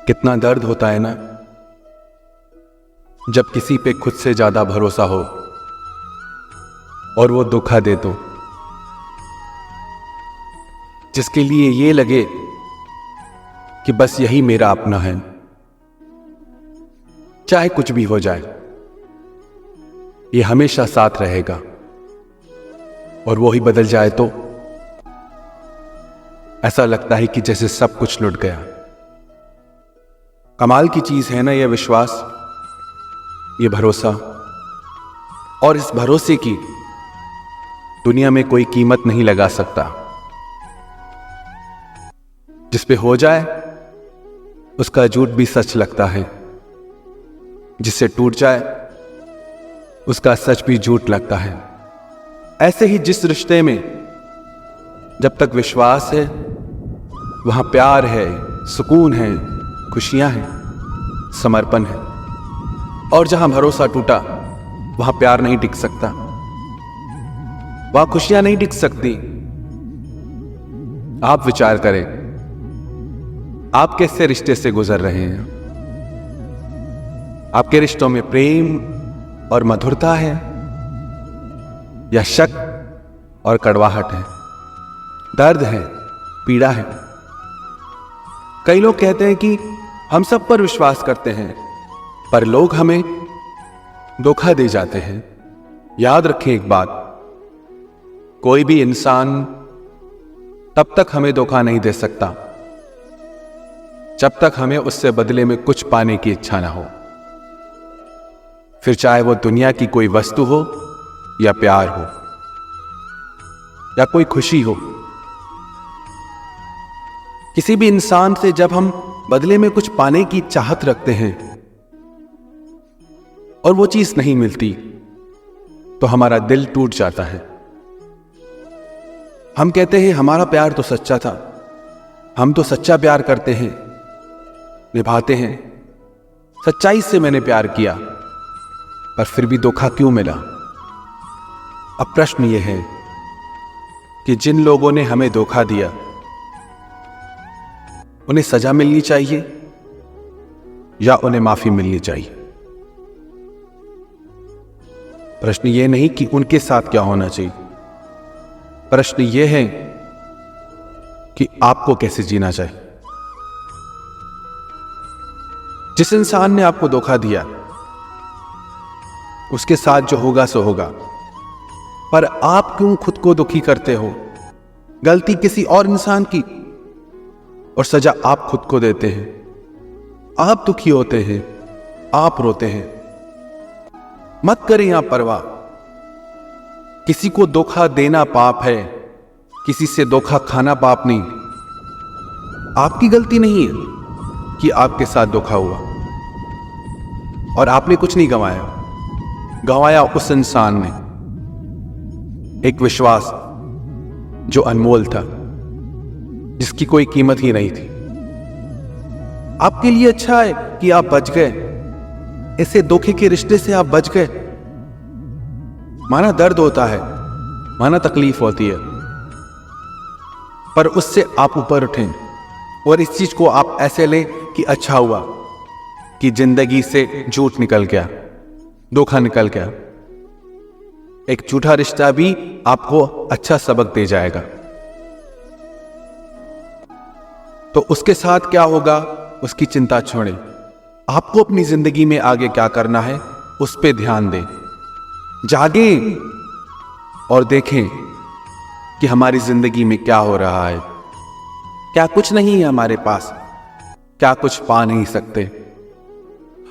कितना दर्द होता है ना जब किसी पे खुद से ज्यादा भरोसा हो और वो धोखा दे तो, जिसके लिए ये लगे कि बस यही मेरा अपना है, चाहे कुछ भी हो जाए ये हमेशा साथ रहेगा, और वो ही बदल जाए तो ऐसा लगता है कि जैसे सब कुछ लुट गया। कमाल की चीज है ना ये विश्वास, ये भरोसा, और इस भरोसे की दुनिया में कोई कीमत नहीं लगा सकता। जिस पे हो जाए उसका झूठ भी सच लगता है, जिससे टूट जाए उसका सच भी झूठ लगता है। ऐसे ही जिस रिश्ते में जब तक विश्वास है वहां प्यार है, सुकून है, खुशियां हैं, समर्पण है, और जहां भरोसा टूटा वहां प्यार नहीं टिक सकता, वहां खुशियां नहीं टिक सकती। आप विचार करें, आप कैसे रिश्ते से गुजर रहे हैं? आपके रिश्तों में प्रेम और मधुरता है या शक और कड़वाहट है, दर्द है, पीड़ा है? कई लोग कहते हैं कि हम सब पर विश्वास करते हैं, पर लोग हमें धोखा दे जाते हैं। याद रखें एक बात, कोई भी इंसान तब तक हमें धोखा नहीं दे सकता जब तक हमें उससे बदले में कुछ पाने की इच्छा ना हो, फिर चाहे वो दुनिया की कोई वस्तु हो या प्यार हो या कोई खुशी हो। किसी भी इंसान से जब हम बदले में कुछ पाने की चाहत रखते हैं और वो चीज नहीं मिलती तो हमारा दिल टूट जाता है। हम कहते हैं हमारा प्यार तो सच्चा था, हम तो सच्चा प्यार करते हैं, निभाते हैं, सच्चाई से मैंने प्यार किया, पर फिर भी धोखा क्यों मिला? अब प्रश्न यह है कि जिन लोगों ने हमें धोखा दिया उन्हें सजा मिलनी चाहिए या उन्हें माफी मिलनी चाहिए? प्रश्न यह नहीं कि उनके साथ क्या होना चाहिए, प्रश्न यह है कि आपको कैसे जीना चाहिए। जिस इंसान ने आपको धोखा दिया उसके साथ जो होगा सो होगा, पर आप क्यों खुद को दुखी करते हो? गलती किसी और इंसान की और सजा आप खुद को देते हैं। आप दुखी होते हैं, आप रोते हैं, मत करें यहां परवाह। किसी को धोखा देना पाप है, किसी से धोखा खाना पाप नहीं। आपकी गलती नहीं है कि आपके साथ धोखा हुआ, और आपने कुछ नहीं गंवाया, गंवाया उस इंसान ने एक विश्वास जो अनमोल था, जिसकी कोई कीमत ही नहीं थी। आपके लिए अच्छा है कि आप बच गए, ऐसे धोखे के रिश्ते से आप बच गए। माना दर्द होता है, माना तकलीफ होती है, पर उससे आप ऊपर उठें और इस चीज को आप ऐसे लें कि अच्छा हुआ कि जिंदगी से झूठ निकल गया, धोखा निकल गया। एक झूठा रिश्ता भी आपको अच्छा सबक दे जाएगा। तो उसके साथ क्या होगा उसकी चिंता छोड़ें। आपको अपनी जिंदगी में आगे क्या करना है उस पे ध्यान दें। जागें और देखें कि हमारी जिंदगी में क्या हो रहा है। क्या कुछ नहीं है हमारे पास? क्या कुछ पा नहीं सकते?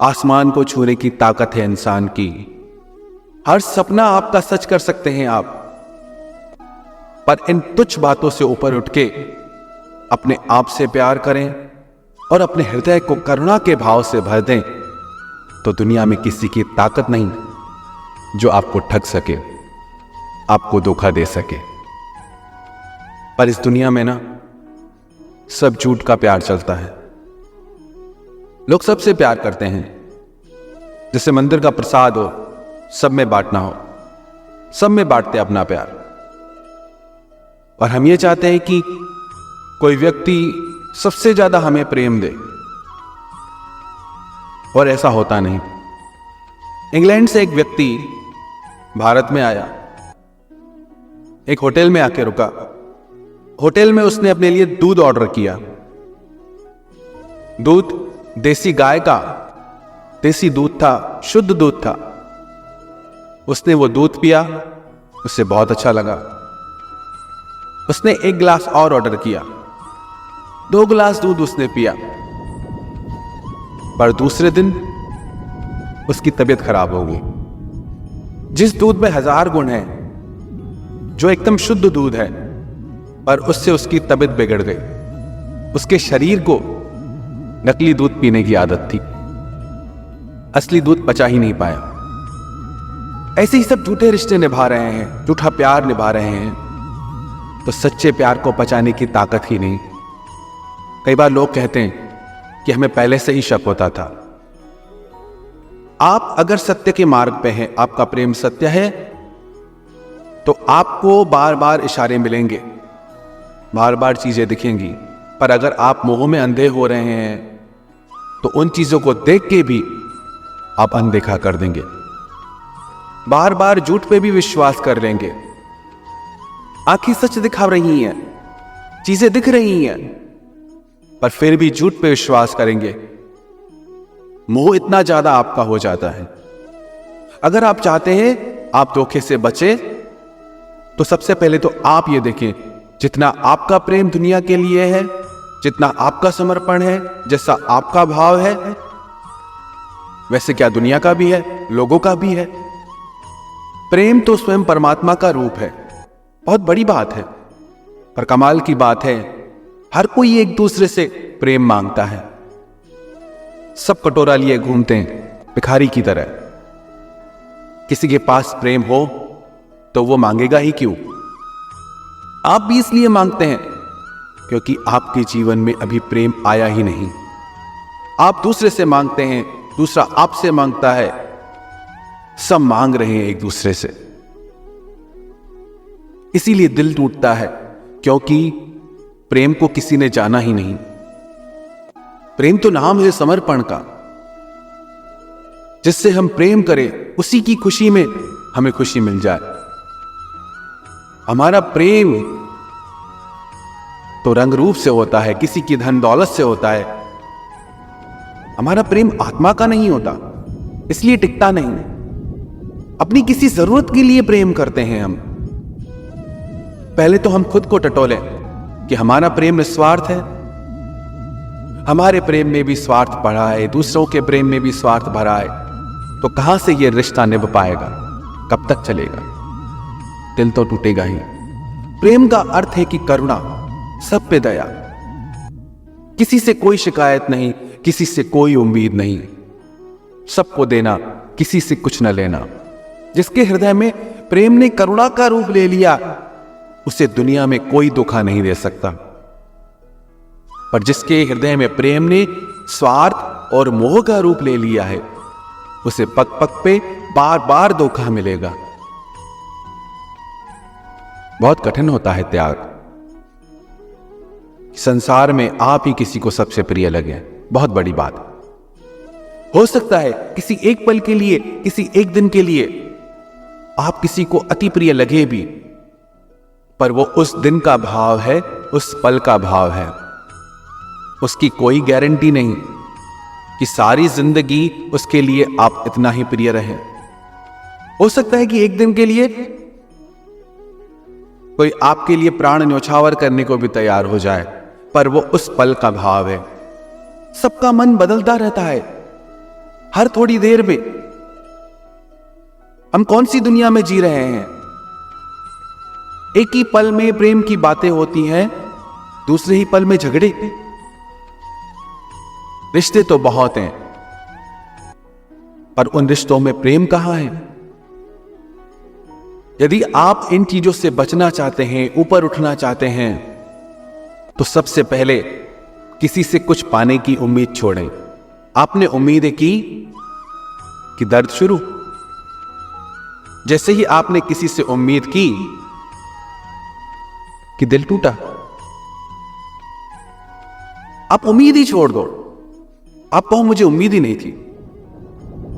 आसमान को छूने की ताकत है इंसान की। हर सपना आपका सच कर सकते हैं आप, पर इन तुच्छ बातों से ऊपर उठ के अपने आप से प्यार करें और अपने हृदय को करुणा के भाव से भर दें, तो दुनिया में किसी की ताकत नहीं जो आपको ठग सके, आपको धोखा दे सके। पर इस दुनिया में ना सब झूठ का प्यार चलता है। लोग सबसे प्यार करते हैं, जैसे मंदिर का प्रसाद हो, सब में बांटना हो, सब में बांटते अपना प्यार। और हम ये चाहते हैं कि कोई व्यक्ति सबसे ज्यादा हमें प्रेम दे, और ऐसा होता नहीं। इंग्लैंड से एक व्यक्ति भारत में आया, एक होटल में आके रुका। होटल में उसने अपने लिए दूध ऑर्डर किया। दूध देसी गाय का देसी दूध था, शुद्ध दूध था। उसने वो दूध पिया, उसे बहुत अच्छा लगा। उसने एक गिलास और ऑर्डर किया, 2 गिलास दूध उसने पिया। पर दूसरे दिन उसकी तबीयत खराब हो गई। जिस दूध में 1000 गुण है, जो एकदम शुद्ध दूध है, पर उससे उसकी तबीयत बिगड़ गई। उसके शरीर को नकली दूध पीने की आदत थी, असली दूध पचा ही नहीं पाया। ऐसे ही सब झूठे रिश्ते निभा रहे हैं, झूठा प्यार निभा रहे हैं, तो सच्चे प्यार को पचाने की ताकत ही नहीं। कई बार लोग कहते हैं कि हमें पहले से ही शक होता था। आप अगर सत्य के मार्ग पे हैं, आपका प्रेम सत्य है, तो आपको बार बार इशारे मिलेंगे, बार बार चीजें दिखेंगी। पर अगर आप मोह में अंधे हो रहे हैं, तो उन चीजों को देख के भी आप अनदेखा कर देंगे, बार बार झूठ पे भी विश्वास कर लेंगे। आंखें सच दिखा रही हैं, चीजें दिख रही हैं, पर फिर भी झूठ पे विश्वास करेंगे। मोह इतना ज्यादा आपका हो जाता है। अगर आप चाहते हैं आप धोखे से बचे, तो सबसे पहले तो आप ये देखें, जितना आपका प्रेम दुनिया के लिए है, जितना आपका समर्पण है, जैसा आपका भाव है, वैसे क्या दुनिया का भी है, लोगों का भी है। प्रेम तो स्वयं परमात्मा का रूप है। बहुत बड़ी बात है, पर कमाल की बात है, हर कोई एक दूसरे से प्रेम मांगता है। सब कटोरा लिए घूमते हैं भिखारी की तरह। किसी के पास प्रेम हो तो वो मांगेगा ही क्यों? आप भी इसलिए मांगते हैं क्योंकि आपके जीवन में अभी प्रेम आया ही नहीं। आप दूसरे से मांगते हैं, दूसरा आपसे मांगता है, सब मांग रहे हैं एक दूसरे से। इसीलिए दिल टूटता है, क्योंकि प्रेम को किसी ने जाना ही नहीं। प्रेम तो नाम है समर्पण का। जिससे हम प्रेम करें, उसी की खुशी में हमें खुशी मिल जाए। हमारा प्रेम तो रंग रूप से होता है, किसी की धन दौलत से होता है। हमारा प्रेम आत्मा का नहीं होता, इसलिए टिकता नहीं। अपनी किसी जरूरत के लिए प्रेम करते हैं हम। पहले तो हम खुद को टटोलें कि हमारा प्रेम निस्वार्थ है। हमारे प्रेम में भी स्वार्थ भरा है, दूसरों के प्रेम में भी स्वार्थ भरा है, तो कहां से यह रिश्ता निभ पाएगा? कब तक चलेगा? दिल तो टूटेगा ही। प्रेम का अर्थ है कि करुणा, सब पे दया, किसी से कोई शिकायत नहीं, किसी से कोई उम्मीद नहीं, सबको देना, किसी से कुछ न लेना। जिसके हृदय में प्रेम ने करुणा का रूप ले लिया, उसे दुनिया में कोई धोखा नहीं दे सकता। पर जिसके हृदय में प्रेम ने स्वार्थ और मोह का रूप ले लिया है, उसे पग पग पे बार बार धोखा मिलेगा। बहुत कठिन होता है त्याग। संसार में आप ही किसी को सबसे प्रिय लगे, बहुत बड़ी बात। हो सकता है किसी एक पल के लिए, किसी एक दिन के लिए आप किसी को अति प्रिय लगे भी, पर वो उस दिन का भाव है, उस पल का भाव है। उसकी कोई गारंटी नहीं कि सारी जिंदगी उसके लिए आप इतना ही प्रिय रहें। हो सकता है कि एक दिन के लिए कोई आपके लिए प्राण न्यौछावर करने को भी तैयार हो जाए, पर वो उस पल का भाव है। सबका मन बदलता रहता है हर थोड़ी देर में। हम कौन सी दुनिया में जी रहे हैं? एक ही पल में प्रेम की बातें होती हैं, दूसरे ही पल में झगड़े। रिश्ते तो बहुत हैं, पर उन रिश्तों में प्रेम कहां है? यदि आप इन चीजों से बचना चाहते हैं, ऊपर उठना चाहते हैं, तो सबसे पहले किसी से कुछ पाने की उम्मीद छोड़ें। आपने उम्मीदें की कि दर्द शुरू। जैसे ही आपने किसी से उम्मीद की कि दिल टूटा, आप उम्मीद ही छोड़ दो। आप कहो मुझे उम्मीद ही नहीं थी,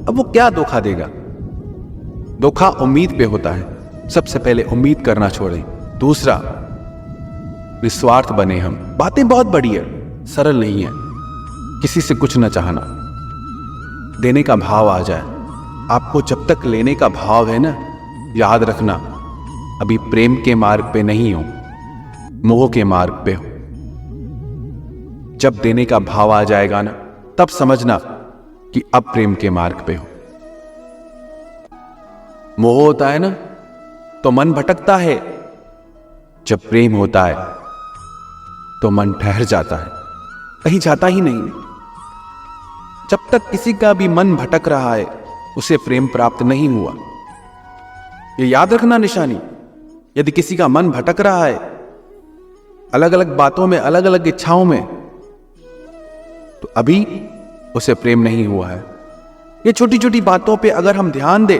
अब वो क्या धोखा देगा? धोखा उम्मीद पे होता है। सबसे पहले उम्मीद करना छोड़ें। दूसरा, निस्वार्थ बने हम। बातें बहुत बड़ी है, सरल नहीं है। किसी से कुछ न चाहना, देने का भाव आ जाए। आपको जब तक लेने का भाव है ना, याद रखना अभी प्रेम के मार्ग पे नहीं हो, मोह के मार्ग पे हो। जब देने का भाव आ जाएगा ना, तब समझना कि अब प्रेम के मार्ग पे हो। मोह होता है ना तो मन भटकता है, जब प्रेम होता है तो मन ठहर जाता है, कहीं जाता ही नहीं। जब तक किसी का भी मन भटक रहा है, उसे प्रेम प्राप्त नहीं हुआ। ये याद रखना निशानी। यदि किसी का मन भटक रहा है अलग अलग बातों में, अलग अलग इच्छाओं में, तो अभी उसे प्रेम नहीं हुआ है। ये छोटी छोटी बातों पे अगर हम ध्यान दें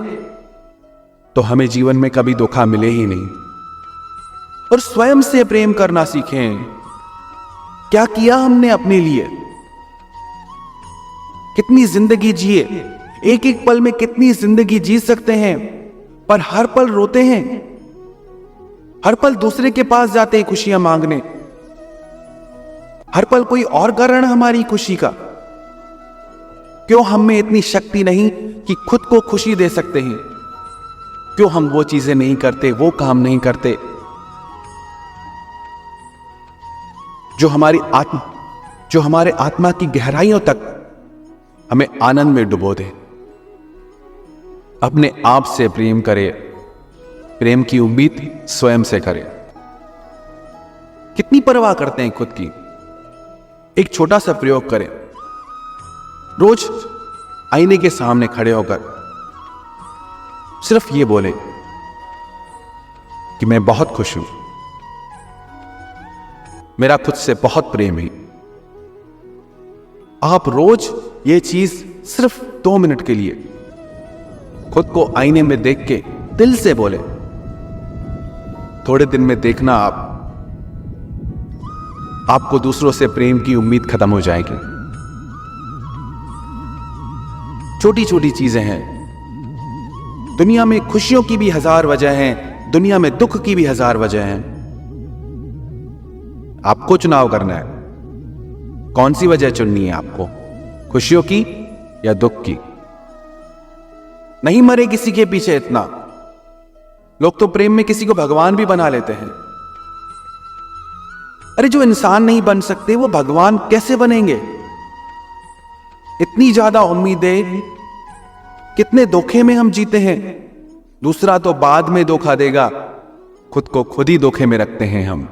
तो हमें जीवन में कभी धोखा मिले ही नहीं। और स्वयं से प्रेम करना सीखें। क्या किया हमने अपने लिए? कितनी जिंदगी जिए, एक एक पल में कितनी जिंदगी जी सकते हैं, पर हर पल रोते हैं, हर पल दूसरे के पास जाते हैं खुशियां मांगने, हर पल कोई और कारण हमारी खुशी का। क्यों हम में इतनी शक्ति नहीं कि खुद को खुशी दे सकते हैं? क्यों हम वो चीजें नहीं करते, वो काम नहीं करते जो हमारे आत्मा की गहराइयों तक हमें आनंद में डुबो दे। अपने आप से प्रेम करें। प्रेम की उम्मीद स्वयं से करें। कितनी परवाह करते हैं खुद की? एक छोटा सा प्रयोग करें। रोज आईने के सामने खड़े होकर सिर्फ ये बोले कि मैं बहुत खुश हूं, मेरा खुद से बहुत प्रेम है। आप रोज ये चीज सिर्फ 2 मिनट के लिए खुद को आईने में देख के दिल से बोले। थोड़े दिन में देखना आपको दूसरों से प्रेम की उम्मीद खत्म हो जाएगी। छोटी छोटी चीजें हैं। दुनिया में खुशियों की भी 1000 वजह हैं, दुनिया में दुख की भी 1000 वजह हैं। आपको चुनाव करना है, कौन सी वजह चुननी है आपको, खुशियों की या दुख की। नहीं मरे किसी के पीछे इतना। लोग तो प्रेम में किसी को भगवान भी बना लेते हैं। अरे जो इंसान नहीं बन सकते वो भगवान कैसे बनेंगे? इतनी ज्यादा उम्मीदें, कितने धोखे में हम जीते हैं। दूसरा तो बाद में धोखा देगा, खुद को खुद ही धोखे में रखते हैं हम।